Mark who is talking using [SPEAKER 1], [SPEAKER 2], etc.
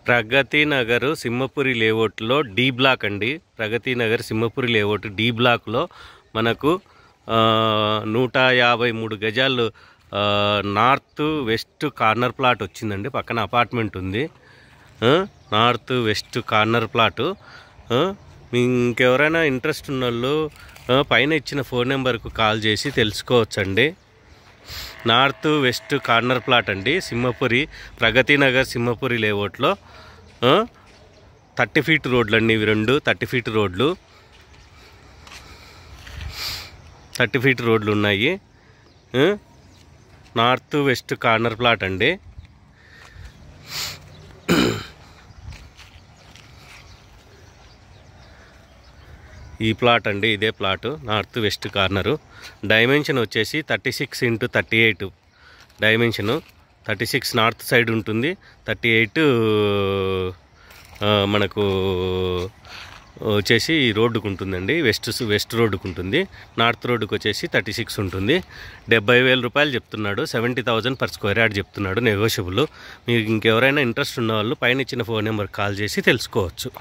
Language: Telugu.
[SPEAKER 1] ప్రగతి నగర్ సింహపురి లేఅవుట్లో డి బ్లాక్ అండి. ప్రగతి నగర్ సింహపురి లేఅవుట్ డి బ్లాక్లో మనకు 153 గజాలు నార్త్ వెస్ట్ కార్నర్ ప్లాట్ వచ్చిందండి. పక్కన అపార్ట్మెంట్ ఉంది. North west corner plot. ఇంకెవరైనా ఇంట్రెస్ట్ ఉన్న వాళ్ళు పైన ఇచ్చిన ఫోన్ నెంబర్కు కాల్ చేసి తెలుసుకోవచ్చండి. నార్త్ వెస్ట్ కార్నర్ ప్లాట్ అండి, సింహపురి ప్రగతి నగర్ సింహపురి లేఅవుట్లో 30 ఫీట్ రోడ్లు అండి. ఇవి రెండు 30 ఫీట్ రోడ్లు, 30 ఫీట్ రోడ్లు ఉన్నాయి. నార్త్ వెస్ట్ కార్నర్ ప్లాట్ అండి. ఈ ప్లాట్ అండి, ఇదే plot north west corner. Dimension వచ్చేసి 36x38 డైమెన్షను. 36 నార్త్ సైడ్ ఉంటుంది, 38 మనకు వచ్చేసి రోడ్డుకు ఉంటుందండి. వెస్ట్ రోడ్డుకు ఉంటుంది. నార్త్ రోడ్డుకు వచ్చేసి 36 ఉంటుంది. 70,000 రూపాయలు చెప్తున్నాడు. 70,000 పర్ స్క్వేర్ యార్డ్ చెప్తున్నాడు, నెగోషియబుల్. మీకు ఇంకెవరైనా ఇంట్రెస్ట్ ఉన్న వాళ్ళు పైన ఇచ్చిన ఫోన్ నెంబర్కి కాల్ చేసి తెలుసుకోవచ్చు.